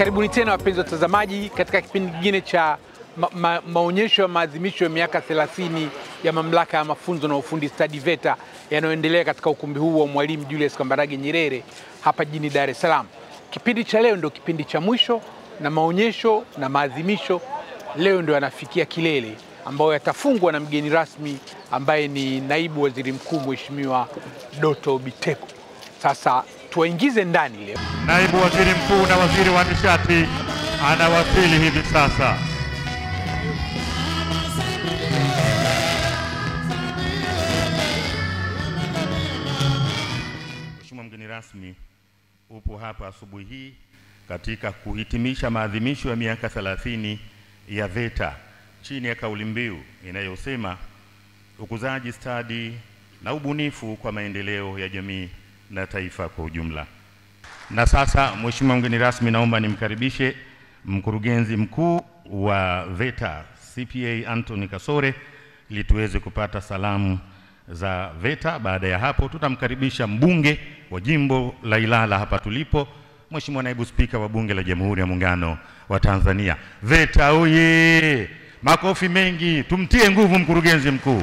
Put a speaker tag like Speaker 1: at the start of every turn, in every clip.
Speaker 1: Karibuni tena wapenzi watazamaji katika kipindi kingine cha maonyesho ya maadhimisho ya miaka 30 ya Mamlaka ya Mafunzo na Ufundi Stadi VETA yanayoendelea katika ukumbi huu wa Mwalimu Julius Kambarage Nyerere hapa jijini Dar es Salaam. Kipindi cha leo ndio kipindi cha mwisho na maonyesho na maadhimisho leo ndio yanafikia kilele ambao yatafungwa na mgeni rasmi ambaye ni Naibu Waziri Mkuu Mheshimiwa Doto Biteko. Sasa tuwaingize ndani leo.
Speaker 2: Naibu Waziri Mkuu na Waziri wa Nishati anawasili hivi sasa. Mheshimiwa mgeni rasmi, upo hapa asubuhi hii katika kuhitimisha maadhimisho ya miaka 30 ya VETA chini ya kauli mbiu inayosema ukuzaji stadi na ubunifu kwa maendeleo ya jamii na taifa kwa ujumla. Na sasa Mheshimiwa mgeni rasmi, naomba nimkaribishe mkurugenzi mkuu wa VETA CPA Anthony Kasore ili tuweze kupata salamu za VETA. Baada ya hapo tutamkaribisha mbunge wa jimbo la Ilala hapa tulipo, Mheshimiwa Naibu Spika wa Bunge la Jamhuri ya Muungano wa Tanzania. VETA oye! Makofi mengi, tumtie nguvu mkurugenzi mkuu.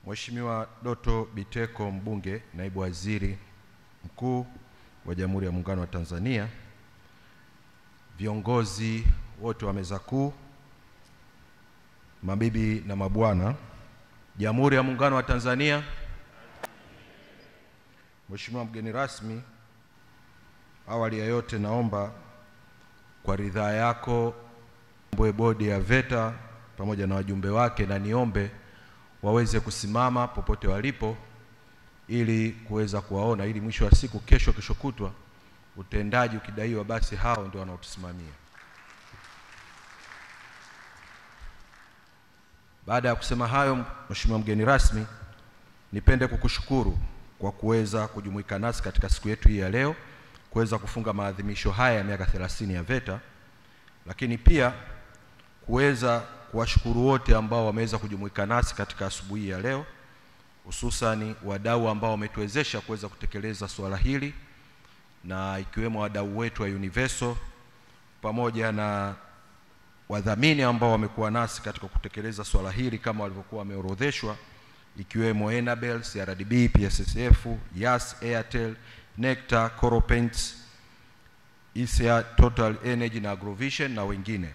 Speaker 3: Mheshimiwa Doto Biteko, mbunge, naibu waziri mkuu wa Jamhuri ya Muungano wa Tanzania, viongozi wote wa meza kuu, mabibi na mabwana, Jamhuri ya Muungano wa Tanzania. Mheshimiwa mgeni rasmi, awali ya yote naomba kwa ridhaa yako bodi ya VETA pamoja na wajumbe wake, na niombe waweze kusimama popote walipo ili kuweza kuwaona, ili mwisho wa siku kesho kutwa utendaji ukidaiwa basi hao ndio wanaotusimamia. Baada ya kusema hayo, Mheshimiwa mgeni rasmi, nipende kukushukuru kwa kuweza kujumuika nasi katika siku yetu hii ya leo kuweza kufunga maadhimisho haya ya miaka 30 ya VETA, lakini pia kuweza kuwashukuru wote ambao wameweza kujumuika nasi katika asubuhi ya leo, hususani wadau ambao wametuwezesha kuweza kutekeleza swala hili, na ikiwemo wadau wetu wa Universal pamoja na wadhamini ambao wamekuwa nasi katika kutekeleza swala hili kama walivyokuwa wameorodheshwa, ikiwemo Enabel, CRDB, PSSF, Yas, Airtel, Nectar, Coral Paints, ISEA, Total Energy na Agrovision na wengine.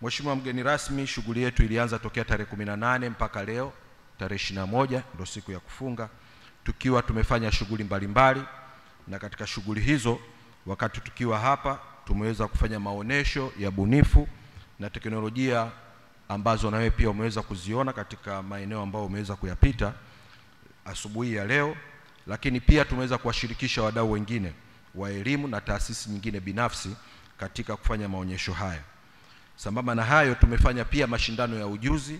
Speaker 3: Mheshimiwa mgeni rasmi, shughuli yetu ilianza tokea tarehe 18 mpaka leo tarehe 21 ndio siku ya kufunga, tukiwa tumefanya shughuli mbalimbali, na katika shughuli hizo wakati tukiwa hapa tumeweza kufanya maonesho ya bunifu na teknolojia ambazo nawe pia umeweza kuziona katika maeneo ambayo umeweza kuyapita asubuhi ya leo, lakini pia tumeweza kuwashirikisha wadau wengine wa elimu na taasisi nyingine binafsi katika kufanya maonyesho haya. Sambamba na hayo, tumefanya pia mashindano ya ujuzi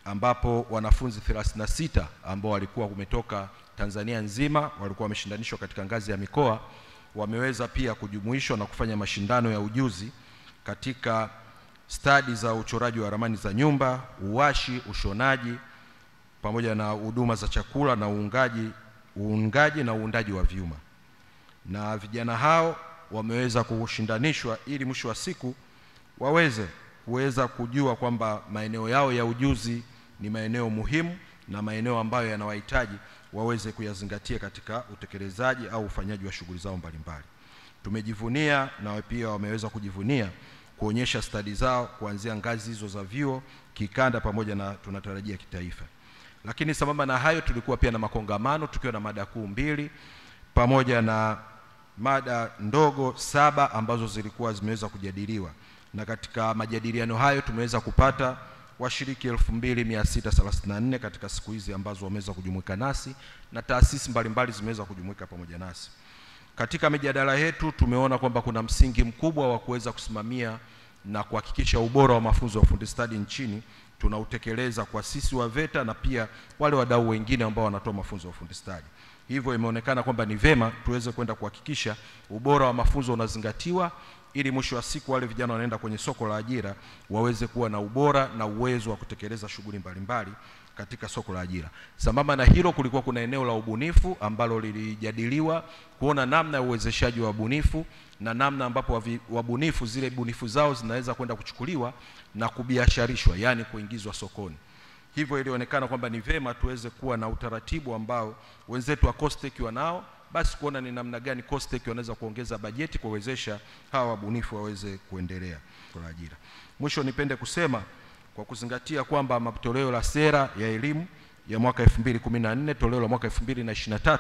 Speaker 3: ambapo wanafunzi 36 ambao walikuwa umetoka Tanzania nzima walikuwa wameshindanishwa katika ngazi ya mikoa, wameweza pia kujumuishwa na kufanya mashindano ya ujuzi katika stadi za uchoraji wa ramani za nyumba, uwashi, ushonaji pamoja na huduma za chakula na uungaji na uundaji wa vyuma. Na vijana hao wameweza kushindanishwa ili mwisho wa siku kuweza kujua kwamba maeneo yao ya ujuzi ni maeneo muhimu na maeneo ambayo yanawahitaji waweze kuyazingatia katika utekelezaji au ufanyaji wa shughuli zao mbalimbali. Tumejivunia na pia wameweza kujivunia kuonyesha stadi zao kuanzia ngazi hizo za vyuo, kikanda pamoja na tunatarajia kitaifa. Lakini sambamba na hayo, tulikuwa pia na makongamano tukiwa na mada kuu 2 pamoja na mada ndogo 7 ambazo zilikuwa zimeweza kujadiliwa, na katika majadiliano hayo tumeweza kupata washiriki 2634 katika siku hizi ambazo wameweza kujumuika nasi, na taasisi mbalimbali zimeweza kujumuika pamoja nasi. Katika mijadala yetu tumeona kwamba kuna msingi mkubwa wa kuweza kusimamia na kuhakikisha ubora wa mafunzo ya ufundi stadi nchini tunautekeleza kwa sisi wa VETA na pia wale wadau wengine ambao wanatoa mafunzo ya ufundi stadi. Hivyo imeonekana kwamba ni vema tuweze kwenda kuhakikisha ubora wa mafunzo unazingatiwa ili mwisho wa siku wale vijana wanaenda kwenye soko la ajira waweze kuwa na ubora na uwezo wa kutekeleza shughuli mbalimbali katika soko la ajira. Sambamba na hilo, kulikuwa kuna eneo la ubunifu ambalo lilijadiliwa kuona namna ya uwezeshaji wa wabunifu na namna ambapo wabunifu zile bunifu zao zinaweza kwenda kuchukuliwa na kubiasharishwa, yani kuingizwa sokoni. Hivyo ilionekana kwamba ni vema tuweze kuwa na utaratibu ambao wenzetu wa COSTECH wanao, basi kuona ni namna gani COSTECH wanaweza kuongeza bajeti kuwezesha hawa wabunifu waweze kuendelea kwa ajira. Mwisho nipende kusema kwa kuzingatia kwamba matoleo la sera ya elimu ya mwaka 2014, toleo la mwaka 2023,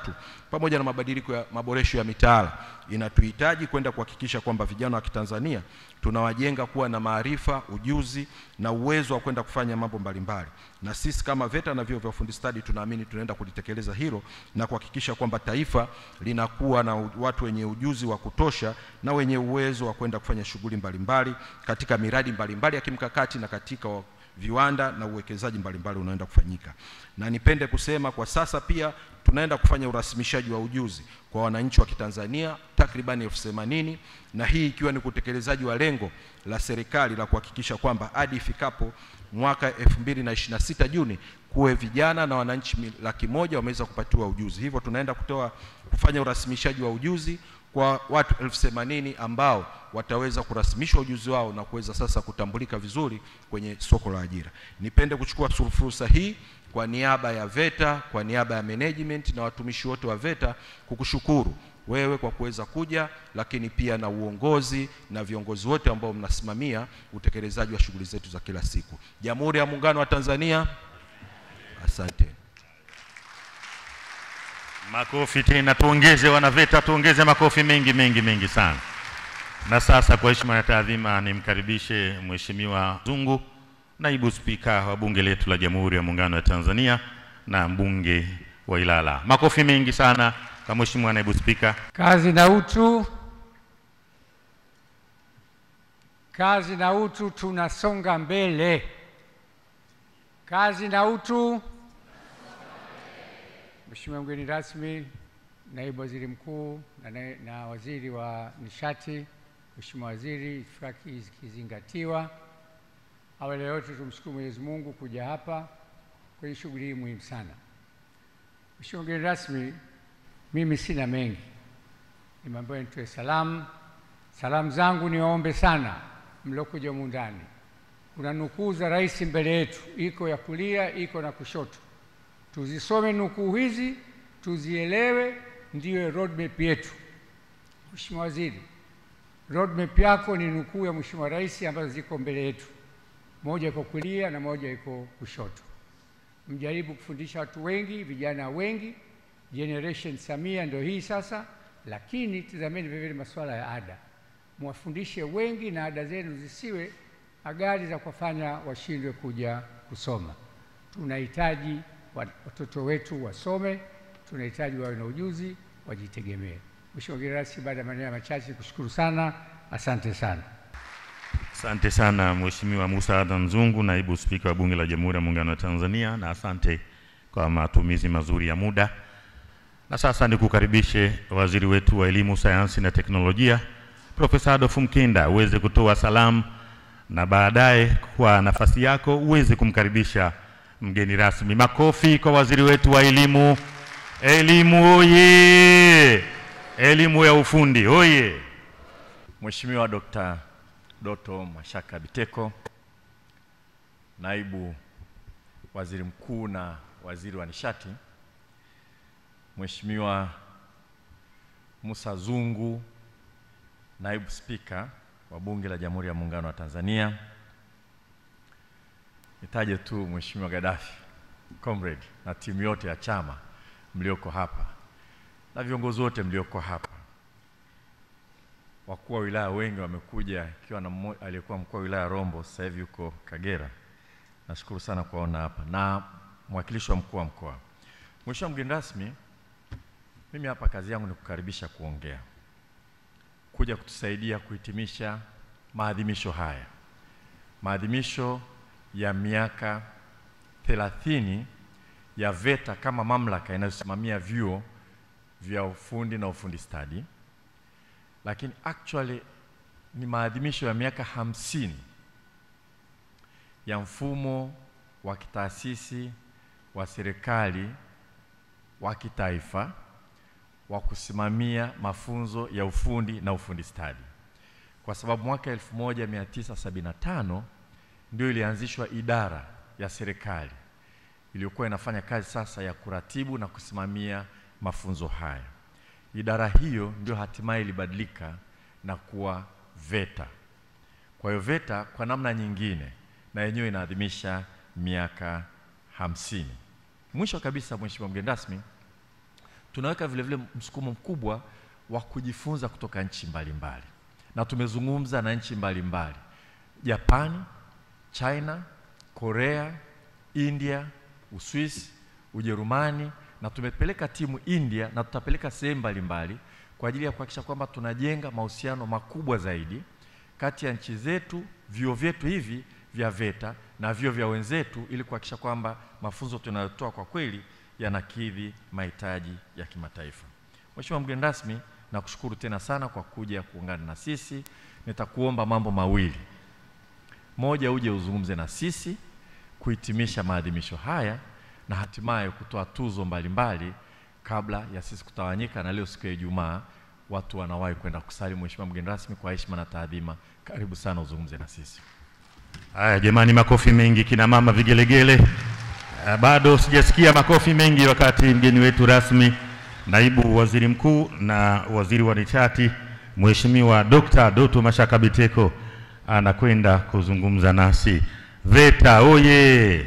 Speaker 3: pamoja na mabadiliko ya maboresho ya mitaala, inatuhitaji kwenda kuhakikisha kwamba vijana wa Kitanzania tunawajenga kuwa na maarifa, ujuzi na uwezo wa kwenda kufanya mambo mbalimbali. Na sisi kama VETA na vyuo vya ufundi stadi tunaamini tunaenda kulitekeleza hilo na kuhakikisha kwamba taifa linakuwa na watu wenye ujuzi wa kutosha na wenye uwezo wa kwenda kufanya shughuli mbalimbali katika miradi mbalimbali ya kimkakati na katika viwanda na uwekezaji mbalimbali unaenda kufanyika. Na nipende kusema kwa sasa pia tunaenda kufanya urasimishaji wa ujuzi kwa wananchi wa Kitanzania takriban 80,000, na hii ikiwa ni kutekelezaji wa lengo la serikali la kuhakikisha kwamba hadi ifikapo mwaka 2026 Juni kuwe vijana na wananchi 100,000 wameweza kupatiwa ujuzi. Hivyo tunaenda kufanya urasimishaji wa ujuzi kwa watu 80,000 ambao wataweza kurasimisha ujuzi wao na kuweza sasa kutambulika vizuri kwenye soko la ajira. Nipende kuchukua fursa hii kwa niaba ya VETA, kwa niaba ya management na watumishi wote wa VETA kukushukuru wewe kwa kuweza kuja, lakini pia na uongozi na viongozi wote ambao mnasimamia utekelezaji wa shughuli zetu za kila siku. Jamhuri ya Muungano wa Tanzania, asante.
Speaker 2: Makofi tena, tuongeze wana VETA, tuongeze makofi mengi sana. Na sasa kwa heshima na taadhima nimkaribishe Mheshimiwa Zungu, naibu spika wa bunge letu la Jamhuri ya Muungano wa Tanzania na mbunge wa Ilala. Makofi mengi sana kwa Mheshimiwa naibu spika.
Speaker 4: Kazi na utu. Kazi na utu, tunasonga mbele. Kazi na utu. Mheshimiwa mgeni rasmi, naibu waziri mkuu na waziri wa nishati, Mheshimiwa waziri, itifaki ikizingatiwa. Awali yote tumshukuru Mwenyezi Mungu kuja hapa kwenye shughuli hii muhimu sana. Mheshimiwa mgeni rasmi, mimi sina mengi, nimeambiwa nitoe salamu. Salamu zangu niwaombe sana mliokuja humu ndani. Kuna nukuu za rais mbele yetu, iko ya kulia, iko na kushoto. Tuzisome nukuu hizi, tuzielewe, ndiyo roadmap yetu. Mheshimiwa waziri, roadmap yako ni nukuu ya Mheshimiwa Rais ambazo ziko mbele yetu. Moja iko kulia na moja iko kushoto. Mjaribu kufundisha watu wengi, vijana wengi, generation Samia ndio hii sasa, lakini tazameni vile masuala ya ada. Mwafundishe wengi na ada zenu zisiwe agari za kufanya washindwe kuja kusoma. Tunahitaji watoto wetu wasome, tunahitaji wawe na ujuzi, wajitegemee. Mheshimiwa mgeni rasmi, baada ya maneno machache kushukuru sana, asante sana.
Speaker 2: Asante sana Mheshimiwa Musa Adam Zungu, naibu spika wa bunge la Jamhuri ya Muungano wa Tanzania, na asante kwa matumizi mazuri ya muda. Na sasa nikukaribishe waziri wetu wa elimu, sayansi na teknolojia, Profesa Adolf Mkenda, uweze kutoa salamu na baadaye kwa nafasi yako uweze kumkaribisha mgeni rasmi. Makofi kwa waziri wetu wa elimu. Elimu oye! Elimu ya ufundi oye!
Speaker 5: Mheshimiwa Dr. Doto Mashaka Biteko, naibu waziri mkuu na waziri wa nishati, Mheshimiwa Musa Zungu, naibu spika wa bunge la Jamhuri ya Muungano wa Tanzania. Nitaje tu Mheshimiwa Gaddafi, comrade, na timu yote ya chama mlioko hapa na viongozi wote mlioko hapa. Wakuu wa wilaya wengi wamekuja, ikiwa na aliyekuwa mkuu wa wilaya Rombo sasa hivi yuko Kagera. Nashukuru sana kuwaona hapa, na mwakilishi wa mkuu wa mkoa. Mheshimiwa mgeni rasmi, mimi hapa kazi yangu ni kukaribisha kuongea, kuja kutusaidia kuhitimisha maadhimisho haya, maadhimisho ya miaka 30 ya VETA kama mamlaka inayosimamia vyuo vya ufundi na ufundi stadi, lakini actually ni maadhimisho ya miaka 50 ya mfumo wa kitaasisi wa serikali wa kitaifa wa kusimamia mafunzo ya ufundi na ufundi stadi. Kwa sababu mwaka 1975 ndio ilianzishwa idara ya serikali iliyokuwa inafanya kazi sasa ya kuratibu na kusimamia mafunzo haya. Idara hiyo ndio hatimaye ilibadilika na kuwa VETA. Kwa hiyo VETA kwa namna nyingine na yenyewe inaadhimisha miaka 50. Mwisho kabisa, Mheshimiwa mgeni rasmi, tunaweka vile vile msukumo mkubwa wa kujifunza kutoka nchi mbalimbali. Na tumezungumza na nchi mbalimbali: Japani, China, Korea, India, Uswisi, Ujerumani, na tumepeleka timu India na tutapeleka sehemu mbalimbali kwa ajili ya kuhakikisha kwamba tunajenga mahusiano makubwa zaidi kati ya nchi zetu, vyuo vyetu hivi vya VETA na vyuo vya wenzetu, ili kuhakikisha kwamba mafunzo tunayotoa kwa kweli yanakidhi mahitaji ya kimataifa. Mheshimiwa mgeni rasmi, nakushukuru tena sana kwa kuja kuungana na sisi. Nitakuomba mambo mawili. Moja, uje uzungumze na sisi kuhitimisha maadhimisho haya na hatimaye kutoa tuzo mbalimbali kabla ya sisi kutawanyika, na leo siku ya Ijumaa watu wanawahi kwenda kusali. Mheshimiwa mgeni rasmi, kwa heshima na taadhima, karibu sana uzungumze na sisi.
Speaker 2: Haya jamani, makofi mengi, kina mama vigelegele. Bado sijasikia makofi mengi wakati mgeni wetu rasmi, Naibu Waziri Mkuu na Waziri wa Nishati, Mheshimiwa Dr. Doto Mashaka Biteko anakwenda kuzungumza nasi. VETA oye!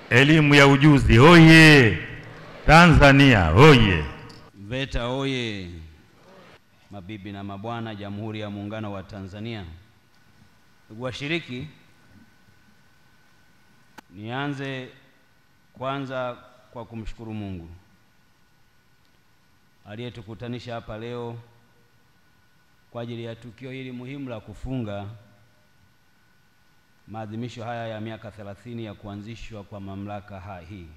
Speaker 2: Elimu ya ujuzi oye! Tanzania oye!
Speaker 6: VETA oye! Mabibi na mabwana, Jamhuri ya Muungano wa Tanzania, ndugu washiriki, nianze kwanza kwa kumshukuru Mungu aliyetukutanisha hapa leo kwa ajili ya tukio hili muhimu la kufunga maadhimisho haya ya miaka 30 ya kuanzishwa kwa mamlaka hii.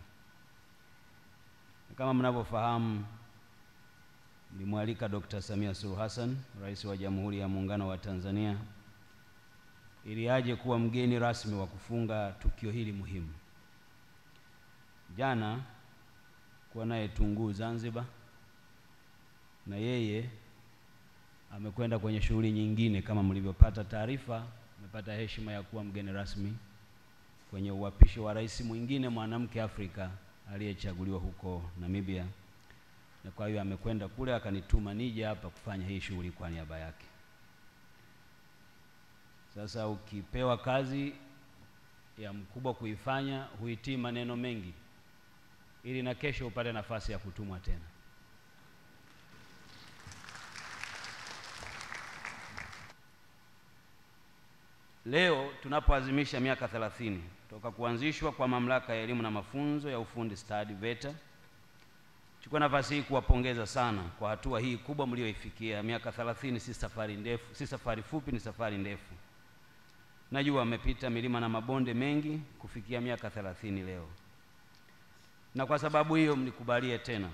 Speaker 6: Kama mnavyofahamu, nilimwalika Dr. Samia Suluhu Hassan, Rais wa Jamhuri ya Muungano wa Tanzania, ili aje kuwa mgeni rasmi wa kufunga tukio hili muhimu. Jana kwa naye Tunguu Zanzibar, na yeye amekwenda kwenye shughuli nyingine. Kama mlivyopata taarifa, amepata heshima ya kuwa mgeni rasmi kwenye uapisho wa rais mwingine mwanamke Afrika aliyechaguliwa huko Namibia, na kwa hiyo amekwenda kule akanituma nije hapa kufanya hii shughuli kwa niaba yake. Sasa ukipewa kazi ya mkubwa kuifanya, huitii maneno mengi, ili na kesho upate nafasi ya kutumwa tena. Leo tunapoadhimisha miaka 30 toka kuanzishwa kwa mamlaka ya elimu na mafunzo ya ufundi stadi VETA, chukua nafasi hii kuwapongeza sana kwa hatua hii kubwa mlioifikia. Miaka 30 si safari ndefu, si safari fupi, ni safari ndefu. Najua mmepita milima na mabonde mengi kufikia miaka 30 leo, na kwa sababu hiyo mnikubalie tena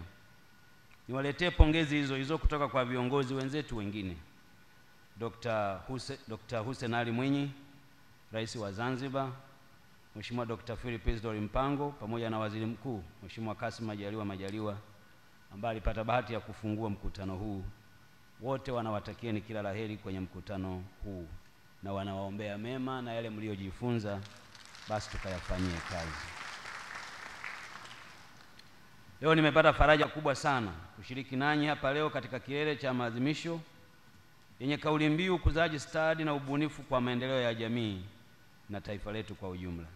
Speaker 6: niwaletee pongezi hizo hizo kutoka kwa viongozi wenzetu wengine. Dr. Hussein Ali Mwinyi, Rais wa Zanzibar, Mheshimiwa Dr. Philip Isdor Mpango, pamoja na Waziri Mkuu Mheshimiwa Kassim Majaliwa ambaye alipata bahati ya kufungua mkutano huu. Wote wanawatakieni kila laheri kwenye mkutano huu na wanawaombea mema, na yale mliojifunza basi tukayafanyie kazi. Leo nimepata faraja kubwa sana kushiriki nanyi hapa leo katika kilele cha maadhimisho yenye kauli mbiu ukuzaji stadi na ubunifu kwa maendeleo ya jamii na taifa letu kwa ujumla.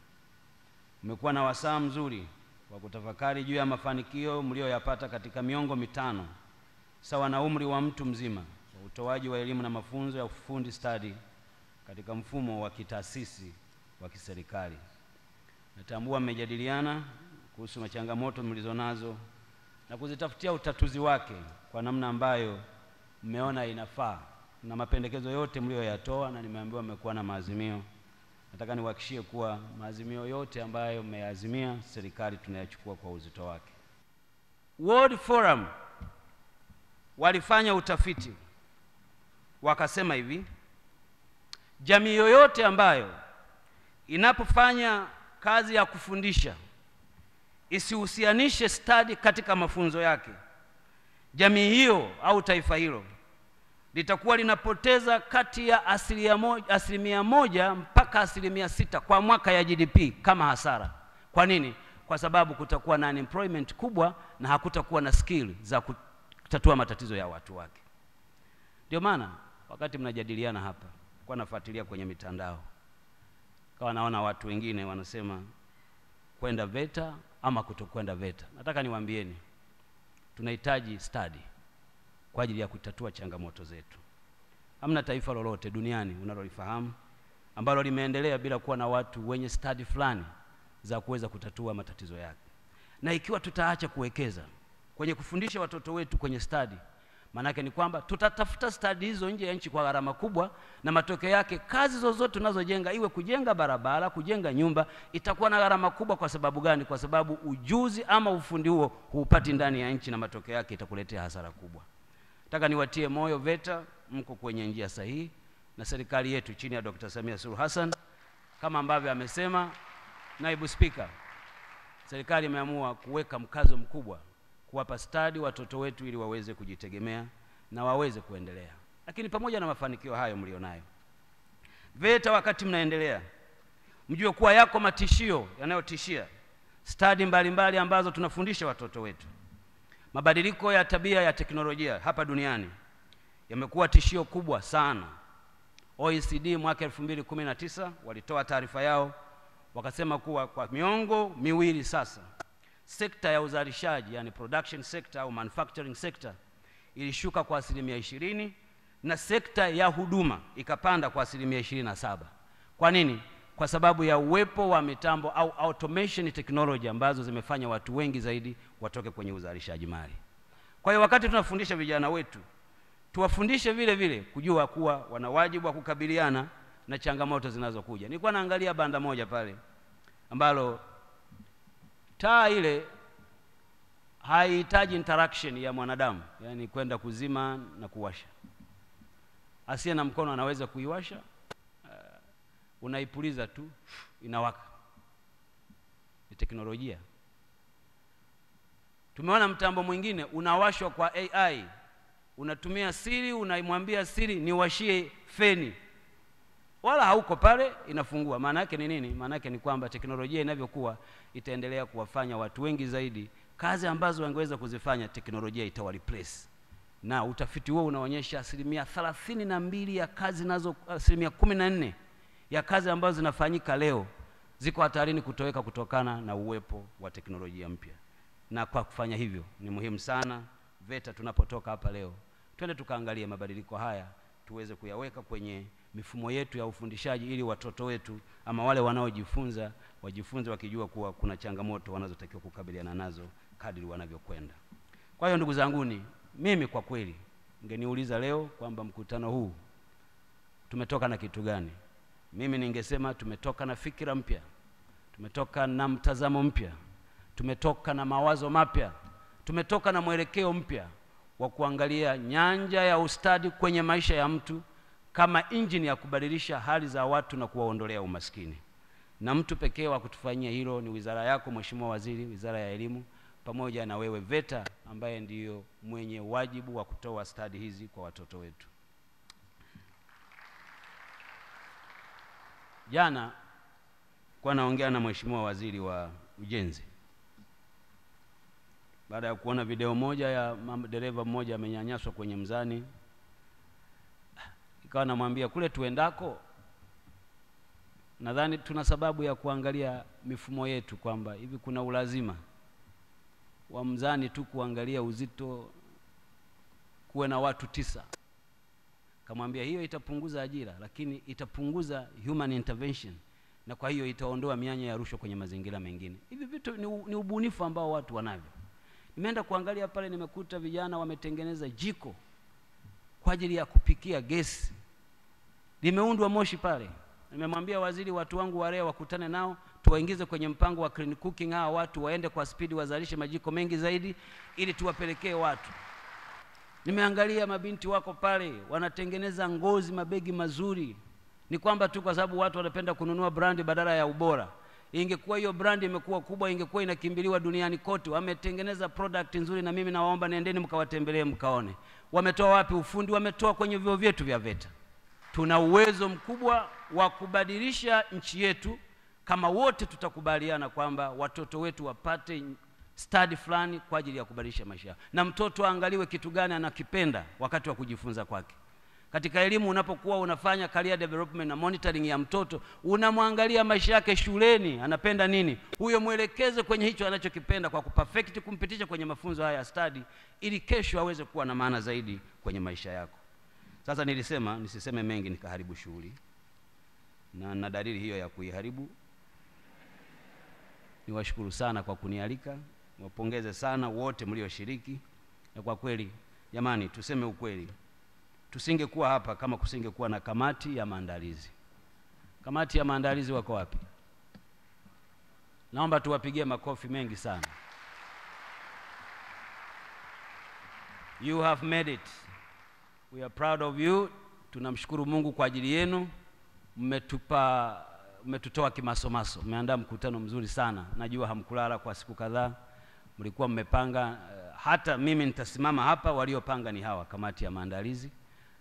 Speaker 6: Mmekuwa na wasaa mzuri wa kutafakari juu ya mafanikio mlioyapata katika miongo mitano sawa na umri wa mtu mzima wa utoaji wa elimu na mafunzo ya ufundi stadi katika mfumo wa kitaasisi wa kiserikali. Natambua mmejadiliana kuhusu changamoto mlizonazo na kuzitafutia utatuzi wake kwa namna ambayo mmeona inafaa, na mapendekezo yote mlioyatoa, na nimeambiwa mmekuwa na maazimio. Nataka niwahakikishie kuwa maazimio yote ambayo mmeazimia, serikali tunayachukua kwa uzito wake. World Forum walifanya utafiti wakasema hivi: jamii yoyote ambayo inapofanya kazi ya kufundisha isihusianishe stadi katika mafunzo yake, jamii hiyo au taifa hilo litakuwa linapoteza kati ya 1% mpaka 6% kwa mwaka ya GDP kama hasara. Kwa nini? Kwa sababu kutakuwa na unemployment kubwa na hakutakuwa na skill za kutatua matatizo ya watu wake. Ndio maana wakati mnajadiliana hapa, kwa nafuatilia kwenye mitandao, kwa naona watu wengine wanasema kwenda VETA ama kutokwenda VETA. Nataka niwaambieni, tunahitaji study kwa ajili ya kutatua changamoto zetu. Hamna taifa lolote duniani unalolifahamu ambalo limeendelea bila kuwa na watu wenye study fulani za kuweza kutatua matatizo yake. Na ikiwa tutaacha kuwekeza kwenye kufundisha watoto wetu kwenye study, maana yake ni kwamba tutatafuta study hizo nje ya nchi kwa gharama kubwa, na matokeo yake kazi zozote tunazojenga, iwe kujenga barabara, kujenga nyumba, itakuwa na gharama kubwa. Kwa sababu gani? Kwa sababu ujuzi ama ufundi huo huupati ndani ya nchi, na matokeo yake itakuletea hasara kubwa. Nataka niwatie moyo VETA, mko kwenye njia sahihi, na serikali yetu chini ya Dr. Samia Suluhu Hassan, kama ambavyo amesema Naibu Spika, serikali imeamua kuweka mkazo mkubwa kuwapa stadi watoto wetu ili waweze kujitegemea na waweze kuendelea. Lakini pamoja na mafanikio hayo mlionayo, VETA wakati mnaendelea, mjue kuwa yako matishio yanayotishia stadi mbalimbali ambazo tunafundisha watoto wetu. Mabadiliko ya tabia ya teknolojia hapa duniani yamekuwa tishio kubwa sana. OECD mwaka 2019 walitoa taarifa yao, wakasema kuwa kwa miongo miwili sasa, sekta ya uzalishaji, yani production sector au manufacturing sector, ilishuka kwa 20%, na sekta ya huduma ikapanda kwa 27%. Kwa nini? Kwa sababu ya uwepo wa mitambo au automation technology ambazo zimefanya watu wengi zaidi watoke kwenye uzalishaji mali. Kwa hiyo wakati tunafundisha vijana wetu, tuwafundishe vile vile kujua kuwa wana wajibu wa kukabiliana na changamoto zinazokuja. Nilikuwa naangalia banda moja pale ambalo taa ile haihitaji interaction ya mwanadamu, yani kwenda kuzima na kuwasha. Asiye na mkono anaweza kuiwasha, unaipuliza tu inawaka. Ni teknolojia. Tumeona mtambo mwingine unawashwa kwa AI, unatumia siri, unaimwambia siri niwashie feni, wala hauko pale, inafungua. Maana yake ni nini? Maana yake ni kwamba teknolojia inavyokuwa itaendelea kuwafanya watu wengi zaidi kazi ambazo wangeweza kuzifanya, teknolojia itawareplace. Na utafiti huo unaonyesha 32% ya kazi nazo, 14% ya kazi ambazo zinafanyika leo ziko hatarini kutoweka kutokana na uwepo wa teknolojia mpya. Na kwa kufanya hivyo ni muhimu sana VETA tunapotoka hapa leo, twende tukaangalie mabadiliko haya, tuweze kuyaweka kwenye mifumo yetu ya ufundishaji, ili watoto wetu ama wale wanaojifunza wajifunze wakijua kuwa kuna changamoto wanazotakiwa kukabiliana nazo kadri wanavyokwenda. Kwa hiyo ndugu zanguni, mimi kwa kweli ngeniuliza leo kwamba mkutano huu tumetoka na kitu gani, mimi ningesema tumetoka na fikira mpya, tumetoka na mtazamo mpya, tumetoka na mawazo mapya, tumetoka na mwelekeo mpya wa kuangalia nyanja ya ustadi kwenye maisha ya mtu kama injini ya kubadilisha hali za watu na kuwaondolea umaskini. Na mtu pekee wa kutufanyia hilo ni wizara yako Mheshimiwa Waziri, Wizara ya Elimu, pamoja na wewe VETA ambaye ndiyo mwenye wajibu wa kutoa stadi hizi kwa watoto wetu. Jana kwa naongea na Mheshimiwa Waziri wa Ujenzi, baada ya kuona video moja ya dereva mmoja amenyanyaswa kwenye mzani, ikawa namwambia kule tuendako, nadhani tuna sababu ya kuangalia mifumo yetu kwamba hivi kuna ulazima wa mzani tu kuangalia uzito kuwe na watu 9. Kamwambia hiyo itapunguza ajira, lakini itapunguza human intervention, na kwa hiyo itaondoa mianya ya rushwa kwenye mazingira mengine. Hivi vitu ni ubunifu ambao watu wanavyo. Nimeenda kuangalia pale, nimekuta vijana wametengeneza jiko kwa ajili ya kupikia gesi, limeundwa moshi pale. Nimemwambia waziri watu wangu wale wakutane nao, tuwaingize kwenye mpango wa clean cooking, hawa watu waende kwa speed wazalishe majiko mengi zaidi ili tuwapelekee watu. Nimeangalia mabinti wako pale wanatengeneza ngozi, mabegi mazuri. Ni kwamba tu kwa sababu watu wanapenda kununua brandi badala ya ubora. ingekuwa hiyo brand imekuwa kubwa, ingekuwa inakimbiliwa duniani kote. Wametengeneza product nzuri, na mimi nawaomba nendeni mkawatembelee mkaone. Wametoa wapi ufundi? Wametoa kwenye vyuo vyetu vya VETA. Tuna uwezo mkubwa wa kubadilisha nchi yetu kama wote tutakubaliana kwamba watoto wetu wapate study fulani kwa ajili ya kubadilisha maisha. Na mtoto aangaliwe kitu gani anakipenda wakati wa kujifunza kwake. Katika elimu unapokuwa unafanya career development na monitoring ya mtoto, unamwangalia maisha yake shuleni, anapenda nini? Huyo mwelekeze kwenye hicho anachokipenda kwa kuperfect, kumpitisha kwenye mafunzo haya ya study ili kesho aweze kuwa na maana zaidi kwenye maisha yako. Sasa nilisema nisiseme mengi nikaharibu shughuli. Na dalili hiyo ya kuiharibu. Niwashukuru sana kwa kunialika. Niwapongeze sana wote mlioshiriki. Na kwa kweli jamani, tuseme ukweli, tusingekuwa hapa kama kusingekuwa na kamati ya maandalizi. Kamati ya maandalizi wako wapi? Naomba tuwapigie makofi mengi sana. You have made it. We are proud of you. Tunamshukuru Mungu kwa ajili yenu. Mmetutoa kimasomaso. Mmeandaa mkutano mzuri sana. Najua hamkulala kwa siku kadhaa. Mlikuwa mmepanga, hata mimi nitasimama hapa, waliopanga ni hawa kamati ya maandalizi.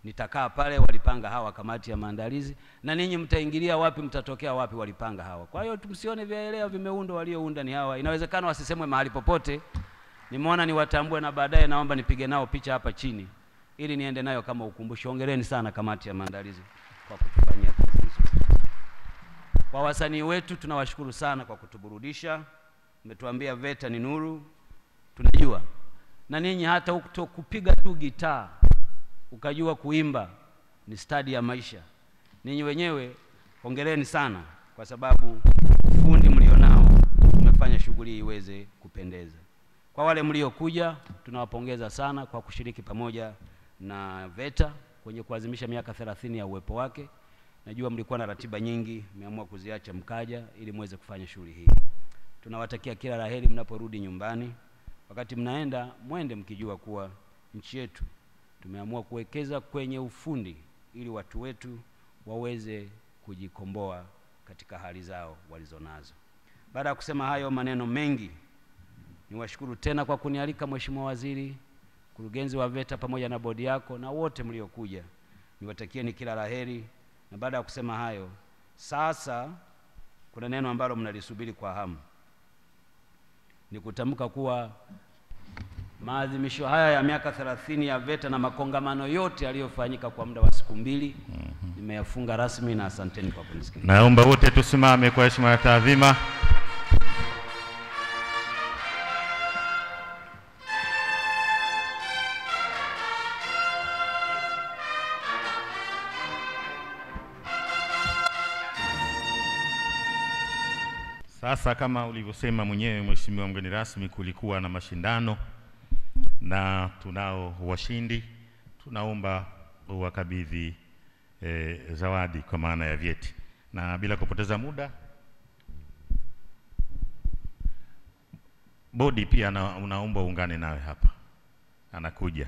Speaker 6: Nitakaa pale, walipanga hawa kamati ya maandalizi, na ninyi mtaingilia wapi, mtatokea wapi, walipanga hawa. Kwa hiyo tumsione vyaelea vimeundwa, waliounda ni hawa. Inawezekana wasisemwe mahali popote. Nimeona niwatambue, na baadaye naomba nipige nao picha hapa chini ili niende nayo kama ukumbusho. Hongereni sana kamati ya maandalizi kwa kutufanyia kazi nzuri. Kwa wasanii wetu tunawashukuru sana kwa kutuburudisha. Mmetuambia VETA ni nuru, tunajua. Na ninyi hata kupiga tu gitaa ukajua kuimba ni stadi ya maisha. Ninyi wenyewe hongereni sana, kwa sababu fundi mlionao umefanya shughuli iweze kupendeza. Kwa wale mliokuja tunawapongeza sana kwa kushiriki pamoja na VETA kwenye kuadhimisha miaka 30 ya uwepo wake. Najua mlikuwa na ratiba nyingi, mmeamua kuziacha mkaja ili muweze kufanya shughuli hii. Tunawatakia kila laheri mnaporudi nyumbani. Wakati mnaenda, mwende mkijua kuwa nchi yetu tumeamua kuwekeza kwenye ufundi ili watu wetu waweze kujikomboa katika hali zao walizonazo. Baada ya kusema hayo maneno mengi, niwashukuru tena kwa kunialika Mheshimiwa Waziri, mkurugenzi wa VETA pamoja na bodi yako, na wote mliokuja. Niwatakieni kila laheri. Na baada ya kusema hayo, sasa kuna neno ambalo mnalisubiri kwa hamu. Ni kutamka kuwa maadhimisho haya ya miaka 30 ya VETA na makongamano yote yaliyofanyika kwa muda wa siku 2 nimeyafunga rasmi, na asanteni kwa kunisikiliza.
Speaker 2: Naomba wote tusimame kwa heshima ya taadhima. Sasa kama ulivyosema mwenyewe Mheshimiwa mgeni rasmi, kulikuwa na mashindano na tunao washindi. Tunaomba uwakabidhi zawadi kwa maana ya vyeti. Na bila kupoteza muda, bodi pia unaomba uungane nawe hapa. Anakuja.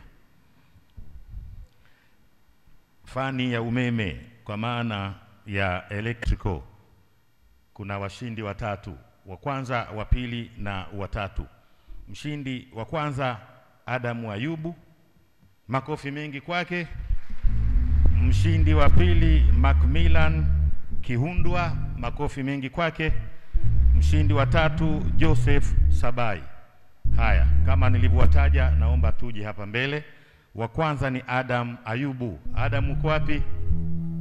Speaker 2: Fani ya umeme kwa maana ya electrical, kuna washindi watatu, wa kwanza, wa pili na wa tatu. Mshindi wa kwanza Adamu Ayubu, makofi mengi kwake. Mshindi wa pili Macmillan Kihundwa, makofi mengi kwake. Mshindi wa tatu Joseph Sabai. Haya, kama nilivyowataja, naomba tuje hapa mbele. Wa kwanza ni Adam Ayubu. Adam, uko wapi?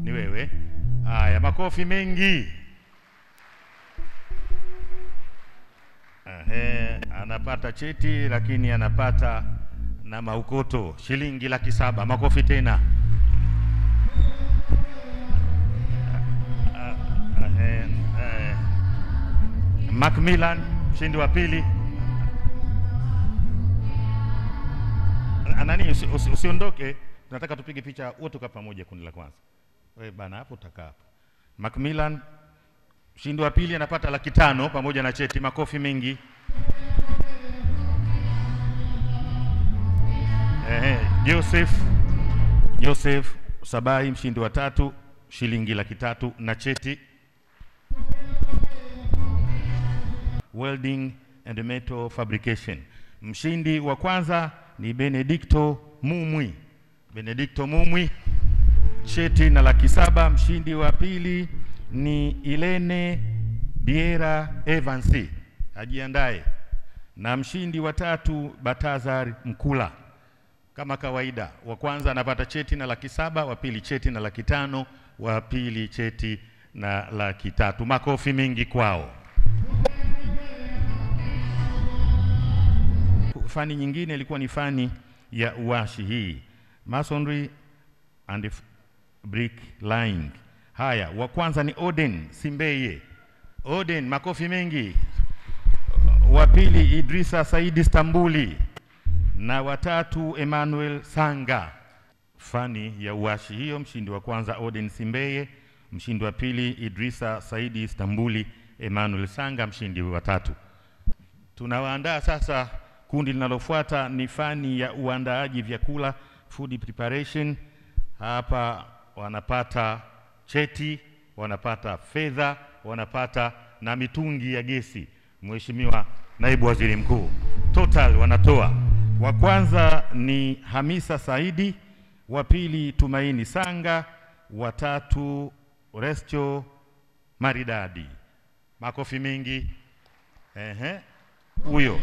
Speaker 2: Ni wewe. Haya, makofi mengi. Anapata cheti, lakini anapata na maukoto shilingi 700,000. Makofi tena. Macmillan, mshindi wa pili. Nani, usiondoke, tunataka tupige picha wote kwa pamoja, kundi la kwanza. Wewe bana hapo utakaa hapo. Macmillan, mshindi wa pili, anapata 500,000 pamoja na cheti. Makofi mengi. Joseph Sabai, mshindi wa tatu, shilingi 300,000 na cheti. Welding and Metal Fabrication. Mshindi wa kwanza ni Benedicto Mumwi. Benedicto Mumwi, cheti na $700,000. Mshindi wa pili ni Ilene Biera Evansi, ajiandae. Na mshindi wa tatu Batazar Mkula. Kama kawaida, wa kwanza anapata cheti na $700,000, wa pili cheti na $500,000, wa pili cheti na $300,000. Makofi mengi kwao. Fani nyingine ilikuwa ni fani ya uwashi hii, masonry and brick laying. Haya, wa kwanza ni Oden Simbeye. Oden, makofi mengi. Wa pili Idrisa Saidi Stambuli, na watatu Emmanuel Sanga. Fani ya uwashi hiyo, mshindi wa kwanza Oden Simbeye, mshindi wa pili Idrisa Saidi Stambuli, Emmanuel Sanga mshindi wa tatu. Tunawaandaa sasa. Kundi linalofuata ni fani ya uandaaji vyakula, food preparation. Hapa wanapata cheti, wanapata fedha, wanapata na mitungi ya gesi. Mheshimiwa Naibu Waziri Mkuu, total wanatoa. Wa kwanza ni Hamisa Saidi, wa pili Tumaini Sanga, wa tatu Rescho Maridadi. Makofi mengi. Huyo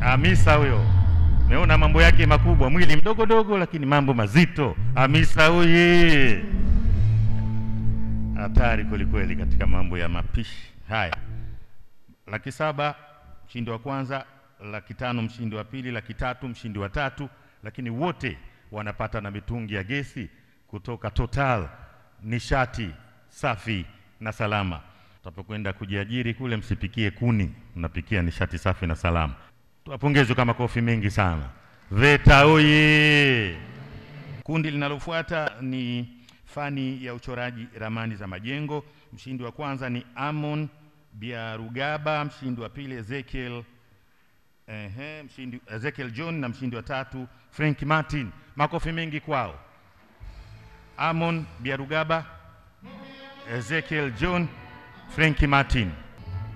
Speaker 2: Hamisa huyo, meona mambo yake makubwa, mwili mdogo dogo lakini mambo mazito. Hamisa huye hatari kweli katika mambo ya mapishi. Haya, $700,000 mshindi wa kwanza, $500,000 mshindi wa pili, $300,000 mshindi wa tatu, lakini wote wanapata na mitungi ya gesi kutoka Total Nishati Safi na Salama. Tutapokwenda kujiajiri kule, msipikie kuni, mnapikia nishati safi na salama. Tuwapongeze kama kofi mengi sana. VETA oye! Kundi linalofuata ni fani ya uchoraji ramani za majengo. Mshindi wa kwanza ni Amon Biarugaba, mshindi wa pili Ezekiel John, na mshindi wa tatu Frank Martin. Makofi mengi kwao. Amon Biarugaba, Ezekiel John, Frank Martin.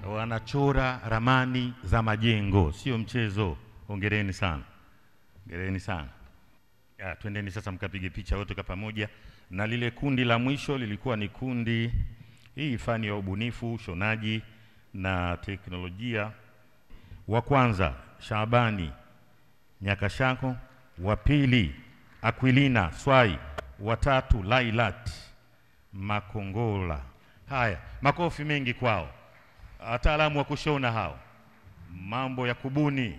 Speaker 2: Wanachora ramani za majengo, sio mchezo. Hongereni sana. Hongereni sana. Twendeni sasa mkapige picha wote kwa pamoja. Na lile kundi la mwisho lilikuwa ni kundi hii fani ya ubunifu, ushonaji na teknolojia. Wa kwanza Shabani Nyakashako, wa pili Aquilina Swai, wa tatu Lailat Makongola. Haya, makofi mengi kwao. Wataalamu wa kushona hao, mambo ya kubuni.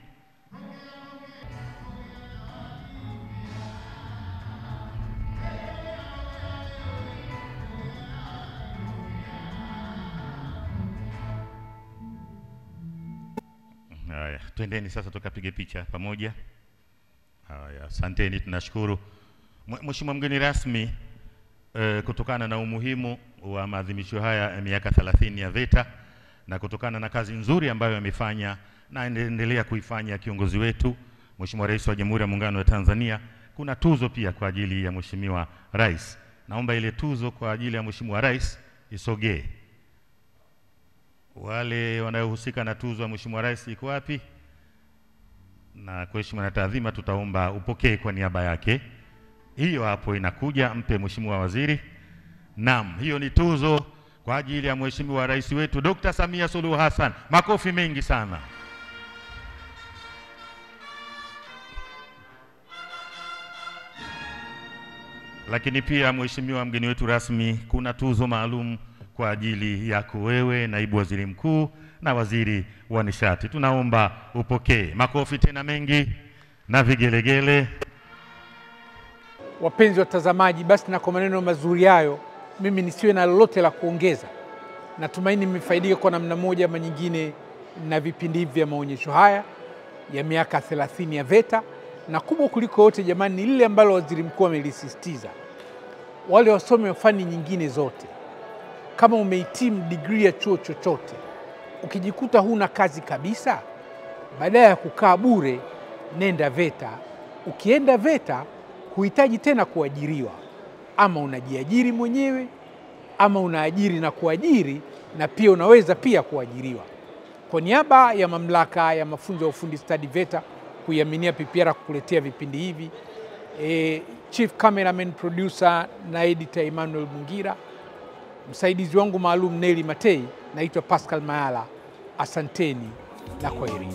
Speaker 2: Haya, twendeni sasa tukapige picha pamoja. Haya, asanteni, tunashukuru. Mheshimiwa mgeni rasmi, kutokana na umuhimu wa maadhimisho haya ya miaka 30 ya VETA na kutokana na kazi nzuri ambayo amefanya na endelea kuifanya kiongozi wetu Mheshimiwa Rais wa Jamhuri ya Muungano wa Tanzania, kuna tuzo pia kwa ajili ya Mheshimiwa Rais. Naomba ile tuzo kwa ajili ya Mheshimiwa Rais isogee. Wale wanaohusika na tuzo ya Mheshimiwa Rais iko wapi? Na kwa heshima na taadhima tutaomba upokee kwa niaba yake. Hiyo hapo inakuja, mpe Mheshimiwa Waziri. Naam, hiyo ni tuzo kwa ajili ya Mheshimiwa Rais wetu Dr. Samia Suluhu Hassan. Makofi mengi sana. Lakini pia Mheshimiwa mgeni wetu rasmi, kuna tuzo maalum kwa ajili yako wewe, Naibu Waziri Mkuu na Waziri wa Nishati. Tunaomba upokee. Makofi tena mengi na vigelegele.
Speaker 1: Wapenzi watazamaji, basi na kwa maneno mazuri hayo, mimi nisiwe na lolote la kuongeza. Natumaini mmefaidika kwa namna moja ama nyingine na vipindi hivi vya maonyesho haya ya miaka 30 ya VETA, na kubwa kuliko yote jamani ni lile ambalo Waziri Mkuu amelisisitiza. Wale wasome fani nyingine zote, kama umehitimu degree ya chuo chochote, ukijikuta huna kazi kabisa, badala ya kukaa bure, nenda VETA. Ukienda VETA huhitaji tena kuajiriwa, ama unajiajiri mwenyewe ama unaajiri na kuajiri, na pia unaweza pia kuajiriwa. Kwa niaba ya Mamlaka ya Mafunzo ya Ufundi Stadi VETA kuiaminia PPR kukuletea vipindi hivi, Chief Cameraman Producer na Editor Emmanuel Mungira, msaidizi wangu maalum Neli Matei, naitwa Pascal Mayala. Asanteni na kwaheri.